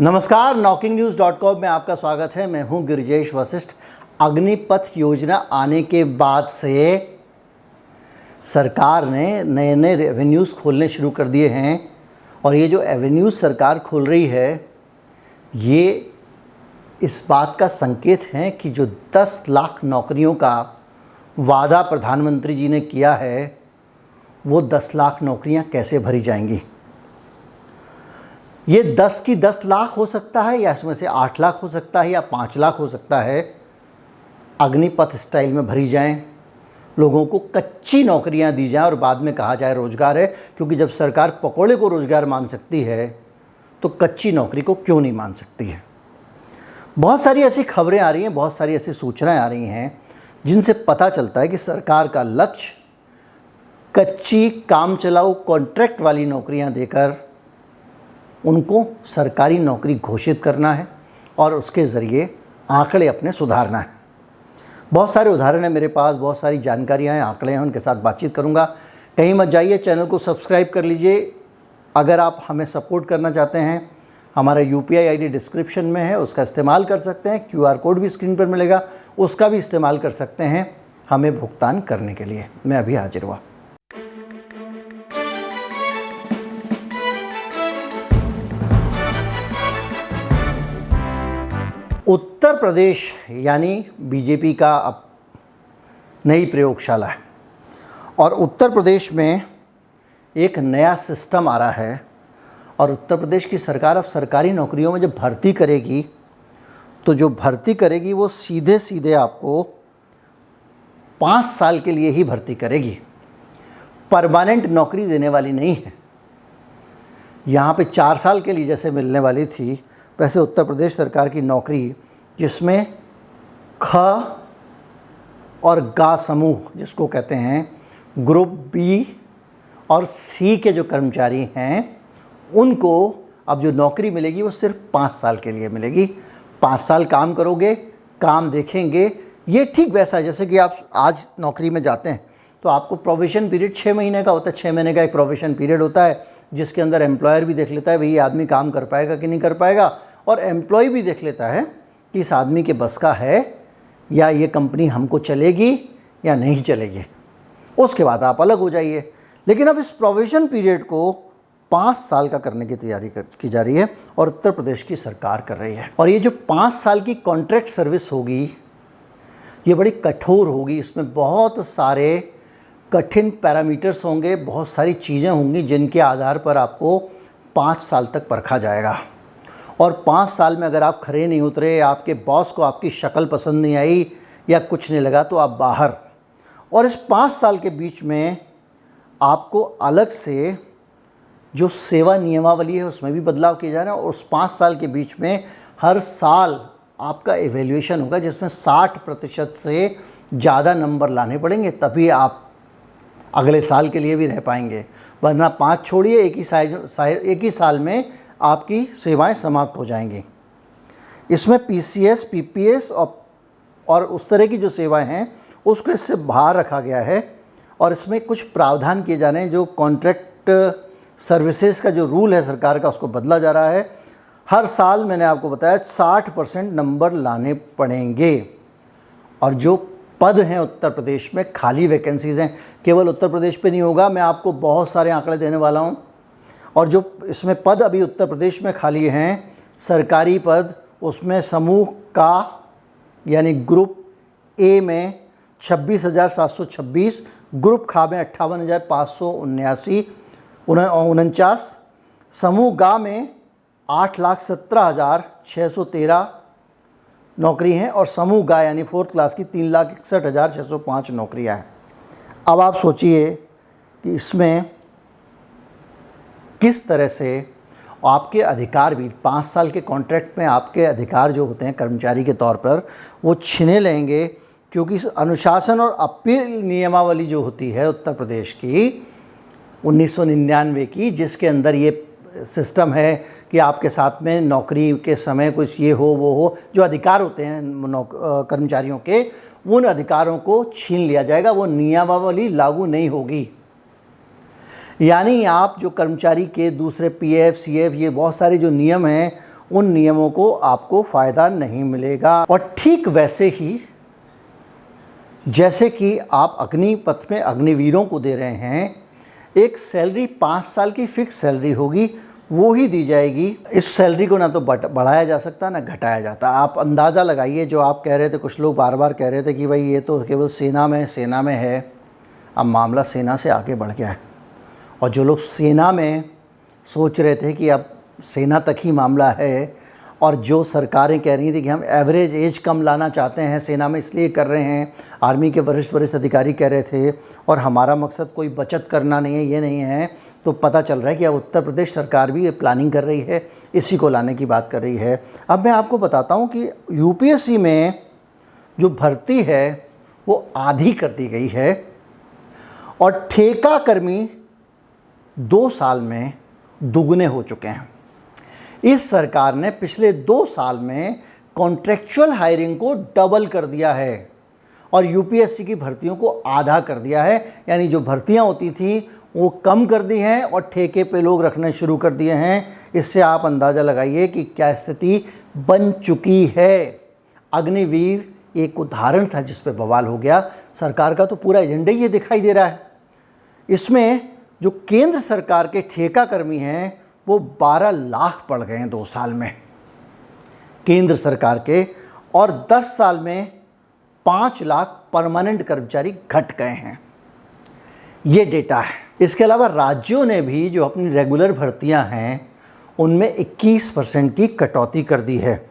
नमस्कार, knocking-news.com में आपका स्वागत है। मैं हूं गिरिजेश वशिष्ठ। अग्निपथ योजना आने के बाद से सरकार ने नए नए एवेन्यूज़ खोलने शुरू कर दिए हैं और ये जो एवेन्यूज़ सरकार खोल रही है ये इस बात का संकेत है कि जो 10 लाख नौकरियों का वादा प्रधानमंत्री जी ने किया है वो 10 लाख नौकरियां कैसे भरी जाएंगी। ये 10 की 10 लाख हो सकता है या इसमें से 8 लाख हो सकता है या 5 लाख हो सकता है। अग्निपथ स्टाइल में भरी जाएं, लोगों को कच्ची नौकरियां दी जाएं और बाद में कहा जाए रोज़गार है, क्योंकि जब सरकार पकौड़े को रोज़गार मान सकती है तो कच्ची नौकरी को क्यों नहीं मान सकती है। बहुत सारी ऐसी खबरें आ रही हैं, बहुत सारी ऐसी सूचनाएं आ रही हैं जिनसे पता चलता है कि सरकार का लक्ष्य कच्ची काम चलाऊ कॉन्ट्रैक्ट वाली नौकरियां देकर उनको सरकारी नौकरी घोषित करना है और उसके ज़रिए आंकड़े अपने सुधारना है। बहुत सारे उदाहरण हैं मेरे पास, बहुत सारी जानकारियाँ हैं, आंकड़े हैं, उनके साथ बातचीत करूँगा। कहीं मत जाइए, चैनल को सब्सक्राइब कर लीजिए। अगर आप हमें सपोर्ट करना चाहते हैं, हमारा UPI ID डिस्क्रिप्शन में है, उसका इस्तेमाल कर सकते हैं। QR कोड भी स्क्रीन पर मिलेगा, उसका भी इस्तेमाल कर सकते हैं हमें भुगतान करने के लिए। मैं अभी हाजिर हुआ। उत्तर प्रदेश यानी बीजेपी का अब नई प्रयोगशाला है और उत्तर प्रदेश में एक नया सिस्टम आ रहा है और उत्तर प्रदेश की सरकार अब सरकारी नौकरियों में जब भर्ती करेगी तो जो भर्ती करेगी वो सीधे सीधे आपको 5 साल के लिए ही भर्ती करेगी, परमानेंट नौकरी देने वाली नहीं है। यहाँ पे 4 साल के लिए जैसे मिलने वाली थी, वैसे उत्तर प्रदेश सरकार की नौकरी जिसमें ख और गा समूह जिसको कहते हैं ग्रुप B और C के जो कर्मचारी हैं उनको अब जो नौकरी मिलेगी वो सिर्फ 5 साल के लिए मिलेगी। 5 साल काम करोगे, काम देखेंगे। ये ठीक वैसा है जैसे कि आप आज नौकरी में जाते हैं तो आपको प्रोविशन पीरियड 6 महीने का होता है। 6 महीने का एक प्रोविशन पीरियड होता है जिसके अंदर एम्प्लॉयर भी देख लेता है भाई ये आदमी काम कर पाएगा कि नहीं कर पाएगा, और एम्प्लॉय भी देख लेता है कि इस आदमी के बस का है या ये कंपनी हमको चलेगी या नहीं चलेगी। उसके बाद आप अलग हो जाइए। लेकिन अब इस प्रोविजन पीरियड को 5 साल का करने की तैयारी की जा रही है और उत्तर प्रदेश की सरकार कर रही है। और ये जो 5 साल की कॉन्ट्रैक्ट सर्विस होगी ये बड़ी कठोर होगी। इसमें बहुत सारे कठिन पैरामीटर्स होंगे, बहुत सारी चीज़ें होंगी जिनके आधार पर आपको 5 साल तक परखा जाएगा। और 5 साल में अगर आप खरे नहीं उतरे, आपके बॉस को आपकी शक्ल पसंद नहीं आई या कुछ नहीं लगा तो आप बाहर। और इस 5 साल के बीच में आपको अलग से जो सेवा नियमावली है उसमें भी बदलाव किए जा रहे हैं और उस 5 साल के बीच में हर साल आपका एवेल्यूएशन होगा जिसमें 60% से ज़्यादा नंबर लाने पड़ेंगे, तभी आप अगले साल के लिए भी रह पाएंगे। वरना 5 छोड़िए, एक ही साल में आपकी सेवाएं समाप्त हो जाएंगी। इसमें PCS, PPS और उस तरह की जो सेवाएं हैं उसको इससे बाहर रखा गया है और इसमें कुछ प्रावधान किए जा रहे हैं। जो कॉन्ट्रैक्ट सर्विसेज का जो रूल है सरकार का उसको बदला जा रहा है। हर साल मैंने आपको बताया 60% नंबर लाने पड़ेंगे। और जो पद हैं उत्तर प्रदेश में, खाली वैकेंसीज़ हैं, केवल उत्तर प्रदेश पे नहीं होगा, मैं आपको बहुत सारे आंकड़े देने वाला हूं। और जो इसमें पद अभी उत्तर प्रदेश में खाली हैं सरकारी पद, उसमें समूह का यानी ग्रुप A में 26,726, ग्रुप खा में 58,579, समूह गा में 8,17,613 नौकरी हैं और समूह गा यानी 4th क्लास की 3,61,605 नौकरियां हैं। अब आप सोचिए कि इसमें किस तरह से आपके अधिकार भी 5 साल के कॉन्ट्रैक्ट में आपके अधिकार जो होते हैं कर्मचारी के तौर पर वो छीने लेंगे, क्योंकि अनुशासन और अपील नियमावली जो होती है उत्तर प्रदेश की 1999 की, जिसके अंदर ये सिस्टम है कि आपके साथ में नौकरी के समय कुछ ये हो वो हो, जो अधिकार होते हैं कर्मचारियों के, उन अधिकारों को छीन लिया जाएगा। वो नियमावली लागू नहीं होगी। यानी आप जो कर्मचारी के दूसरे PF CF ये बहुत सारे जो नियम हैं उन नियमों को आपको फ़ायदा नहीं मिलेगा। और ठीक वैसे ही जैसे कि आप अग्निपथ में अग्निवीरों को दे रहे हैं, एक सैलरी 5 साल की फ़िक्स सैलरी होगी, वो ही दी जाएगी। इस सैलरी को ना तो बढ़ाया जा सकता ना घटाया जाता। आप अंदाज़ा लगाइए, जो आप कह रहे थे, कुछ लोग बार बार कह रहे थे कि भाई ये तो केवल सेना में है। अब मामला सेना से आगे बढ़ गया है, और जो लोग सेना में सोच रहे थे कि अब सेना तक ही मामला है, और जो सरकारें कह रही थी कि हम एवरेज एज कम लाना चाहते हैं सेना में, इसलिए कर रहे हैं, आर्मी के वरिष्ठ अधिकारी कह रहे थे, और हमारा मकसद कोई बचत करना नहीं है, ये नहीं है, तो पता चल रहा है कि अब उत्तर प्रदेश सरकार भी ये प्लानिंग कर रही है, इसी को लाने की बात कर रही है। अब मैं आपको बताता हूँ कि यूपीएससी में जो भर्ती है वो आधी कर दी गई है, और ठेका कर्मी 2 साल में दुगने हो चुके हैं। इस सरकार ने पिछले 2 साल में कॉन्ट्रैक्चुअल हायरिंग को डबल कर दिया है, और यूपीएससी की भर्तियों को आधा कर दिया है। यानी जो भर्तियां होती थी वो कम कर दी हैं, और ठेके पे लोग रखने शुरू कर दिए हैं। इससे आप अंदाज़ा लगाइए कि क्या स्थिति बन चुकी है। अग्निवीर एक उदाहरण था जिस पे बवाल हो गया। सरकार का तो पूरा एजेंडा ही ये दिखाई दे रहा है। इसमें जो केंद्र सरकार के ठेका कर्मी हैं वो 12 लाख बढ़ गए हैं 2 साल में केंद्र सरकार के, और 10 साल में 5 लाख परमानेंट कर्मचारी घट गए हैं। ये डेटा है। इसके अलावा राज्यों ने भी जो अपनी रेगुलर भर्तियां हैं उनमें 21% की कटौती कर दी है।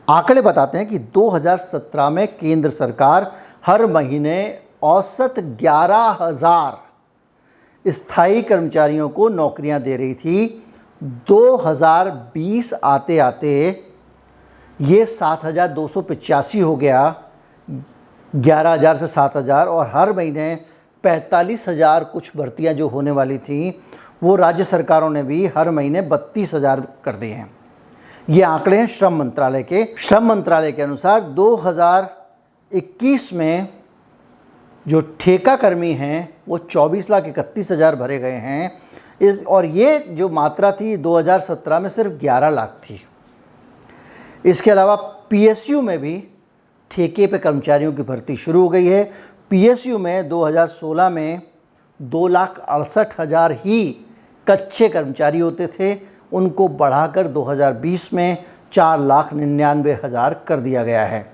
आंकड़े बताते हैं कि 2017 में केंद्र सरकार हर महीने औसत 11,000 स्थायी कर्मचारियों को नौकरियां दे रही थी। 2020 आते आते ये 7,285 हो गया, 11,000 से 7,000, और हर महीने 45,000 कुछ भर्तियां जो होने वाली थी वो राज्य सरकारों ने भी हर महीने 32,000 कर दिए हैं। ये आंकड़े हैं श्रम मंत्रालय के। श्रम मंत्रालय के अनुसार 2021 में जो ठेका कर्मी हैं वो 24,31,000 भरे गए हैं। और ये जो मात्रा थी 2017 में सिर्फ 11 लाख थी। इसके अलावा पीएसयू में भी ठेके पे कर्मचारियों की भर्ती शुरू हो गई है। पीएसयू में 2016 में 2,68,000 ही कच्चे कर्मचारी होते थे, उनको बढ़ाकर 2020 में 4,99,000 कर दिया गया है।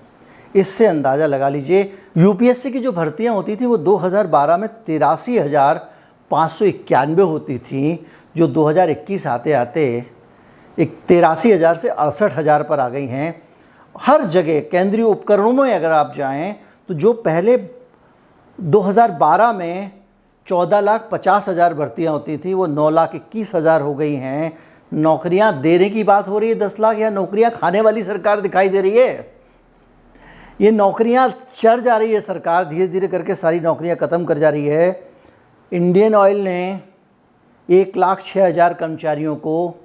इससे अंदाज़ा लगा लीजिए यूपीएससी की जो भर्तियां होती थी वो 2012 में 83,591 होती थी, जो 2021 आते आते 83,000 से 68,000 पर आ गई हैं। हर जगह केंद्रीय उपकरणों में अगर आप जाएं तो जो पहले 2012 में 14,50,000 भर्तियां होती थी वो 9,21,000 हो गई हैं। नौकरियां देने की बात हो रही है 10 लाख, या नौकरियां खाने वाली सरकार दिखाई दे रही है। ये नौकरियां चर जा रही है सरकार, धीरे धीरे करके सारी नौकरियां ख़त्म कर जा रही है। इंडियन ऑयल ने 1,06,000 कर्मचारियों को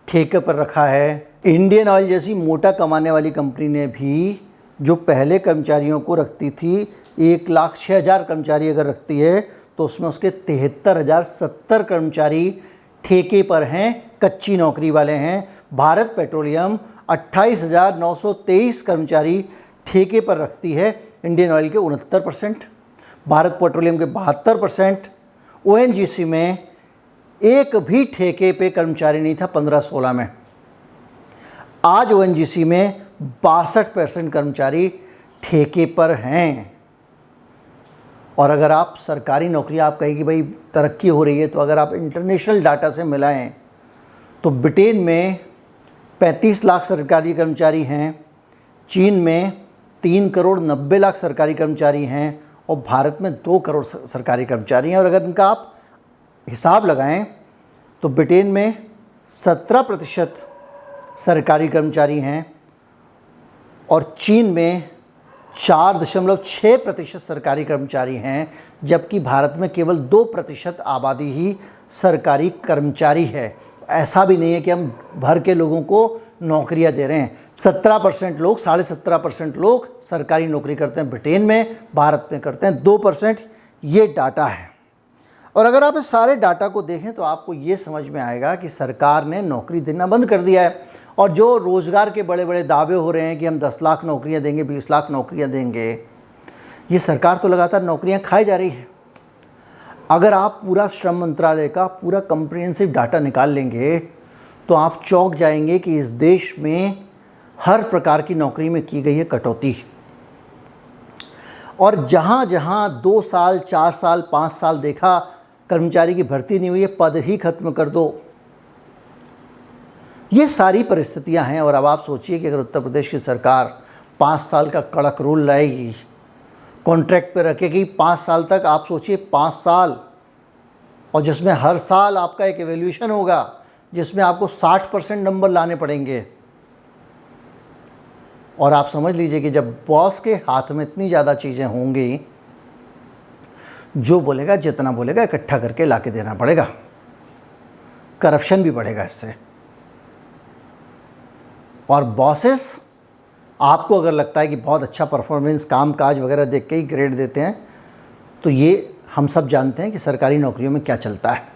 ठेके पर रखा है। इंडियन ऑयल जैसी मोटा कमाने वाली कंपनी ने भी जो पहले कर्मचारियों को रखती थी, 1,06,000 कर्मचारी अगर रखती है तो उसमें उसके 73,070 कर्मचारी ठेके पर हैं, कच्ची नौकरी वाले हैं। भारत पेट्रोलियम 28,923 कर्मचारी ठेके पर रखती है, इंडियन ऑयल के 69%, भारत पेट्रोलियम के 72%। ओएनजीसी में एक भी ठेके पे कर्मचारी नहीं था 15-16 में। आज ओएनजीसी में 62% कर्मचारी ठेके पर हैं। और अगर आप सरकारी नौकरी, आप कहें कि भाई तरक्की हो रही है, तो अगर आप इंटरनेशनल डाटा से मिलाएं तो ब्रिटेन में 35 लाख सरकारी कर्मचारी हैं, चीन में 3,90,00,000 सरकारी कर्मचारी हैं, और भारत में 2 करोड़ सरकारी कर्मचारी हैं। और अगर इनका आप हिसाब लगाएं तो ब्रिटेन में 17% सरकारी कर्मचारी हैं, और चीन में 4.6% सरकारी कर्मचारी हैं, जबकि भारत में केवल 2% आबादी ही सरकारी कर्मचारी है। ऐसा भी नहीं है कि हम भर के लोगों को नौकरियां दे रहे हैं। 17% लोग, 17.5% लोग सरकारी नौकरी करते हैं ब्रिटेन में, भारत में करते हैं 2%। ये डाटा है। और अगर आप इस सारे डाटा को देखें तो आपको ये समझ में आएगा कि सरकार ने नौकरी देना बंद कर दिया है। और जो रोज़गार के बड़े बड़े दावे हो रहे हैं कि हम 10 लाख नौकरियां देंगे, 20 लाख नौकरियां देंगे, ये सरकार तो लगातार नौकरियां खाई जा रही है। अगर आप पूरा श्रम मंत्रालय का पूरा कम्प्रिहेंसिव डाटा निकाल लेंगे तो आप चौंक जाएंगे कि इस देश में हर प्रकार की नौकरी में की गई है कटौती। और जहाँ जहाँ 2 साल, 4 साल, 5 साल देखा कर्मचारी की भर्ती नहीं हुई है, पद ही खत्म कर दो। ये सारी परिस्थितियां हैं। और अब आप सोचिए कि अगर उत्तर प्रदेश की सरकार 5 साल का कड़क रूल लाएगी, कॉन्ट्रैक्ट पे रखेगी 5 साल तक, आप सोचिए 5 साल, और जिसमें हर साल आपका एक एवेल्यूशन होगा जिसमें आपको 60% नंबर लाने पड़ेंगे। और आप समझ लीजिए कि जब बॉस के हाथ में इतनी ज़्यादा चीज़ें होंगी, जो बोलेगा, जितना बोलेगा इकट्ठा करके ला के देना पड़ेगा। करप्शन भी बढ़ेगा इससे। और बॉसेस आपको अगर लगता है कि बहुत अच्छा परफॉर्मेंस, काम काज वगैरह देख के ही ग्रेड देते हैं, तो ये हम सब जानते हैं कि सरकारी नौकरियों में क्या चलता है।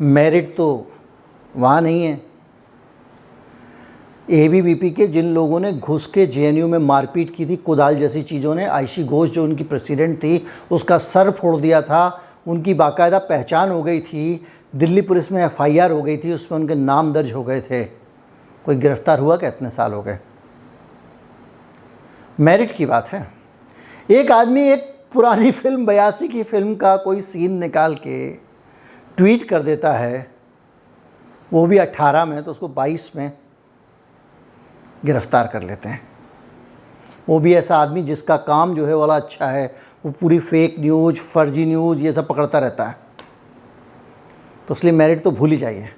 मेरिट तो वहाँ नहीं है। एबीवीपी के जिन लोगों ने घुस के जेएनयू में मारपीट की थी, कुदाल जैसी चीज़ों ने, आयशी घोष जो उनकी प्रेसिडेंट थी उसका सर फोड़ दिया था, उनकी बाकायदा पहचान हो गई थी, दिल्ली पुलिस में एफआईआर हो गई थी, उसमें उनके नाम दर्ज हो गए थे। कोई गिरफ्तार हुआ क्या? इतने साल हो गए। मेरिट की बात है। एक आदमी एक पुरानी फिल्म 82 की फिल्म का कोई सीन निकाल के ट्वीट कर देता है, वो भी 18 में, तो उसको 22 में गिरफ्तार कर लेते हैं। वो भी ऐसा आदमी जिसका काम जो है वाला अच्छा है, वो पूरी फेक न्यूज़, फर्जी न्यूज़ ये सब पकड़ता रहता है। तो इसलिए मेरिट तो भूल ही जाइए।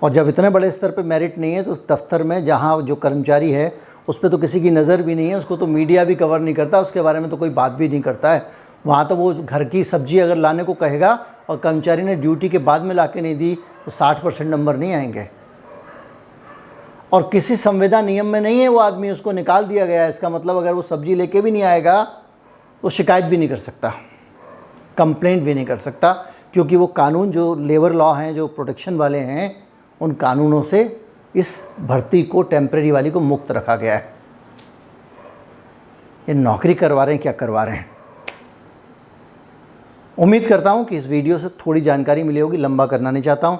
और जब इतने बड़े स्तर पे मेरिट नहीं है तो दफ्तर में जहाँ जो कर्मचारी है उस पर तो किसी की नज़र भी नहीं है, उसको तो मीडिया भी कवर नहीं करता, उसके बारे में तो कोई बात भी नहीं करता है। वहाँ तो वो घर की सब्जी अगर लाने को कहेगा और कर्मचारी ने ड्यूटी के बाद में ला के नहीं दी तो 60% नंबर नहीं आएंगे। और किसी संविदा नियम में नहीं है वो आदमी, उसको निकाल दिया गया है। इसका मतलब अगर वो सब्जी लेके भी नहीं आएगा तो शिकायत भी नहीं कर सकता, कंप्लेंट भी नहीं कर सकता, क्योंकि वो कानून जो लेबर लॉ हैं, जो प्रोटेक्शन वाले हैं, उन कानूनों से इस भर्ती को, टेम्परेरी वाली को मुक्त रखा गया है। ये नौकरी करवा रहे हैं, क्या करवा रहे हैं। उम्मीद करता हूँ कि इस वीडियो से थोड़ी जानकारी मिली होगी, लंबा करना नहीं चाहता हूँ।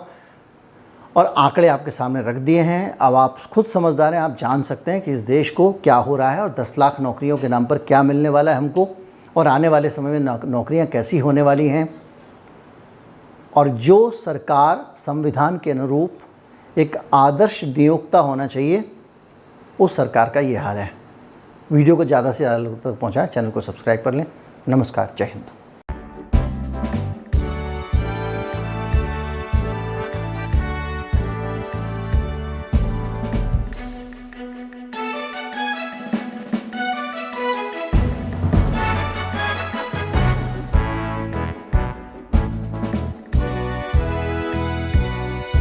और आंकड़े आपके सामने रख दिए हैं, अब आप खुद समझदार हैं, आप जान सकते हैं कि इस देश को क्या हो रहा है और 10 लाख नौकरियों के नाम पर क्या मिलने वाला है हमको, और आने वाले समय में नौकरियां कैसी होने वाली हैं। और जो सरकार संविधान के अनुरूप एक आदर्श नियोक्ता होना चाहिए, उस सरकार का ये हाल है। वीडियो को ज़्यादा से ज़्यादा लोगों तक पहुँचाएं, चैनल को सब्सक्राइब कर लें। नमस्कार, जय हिंद।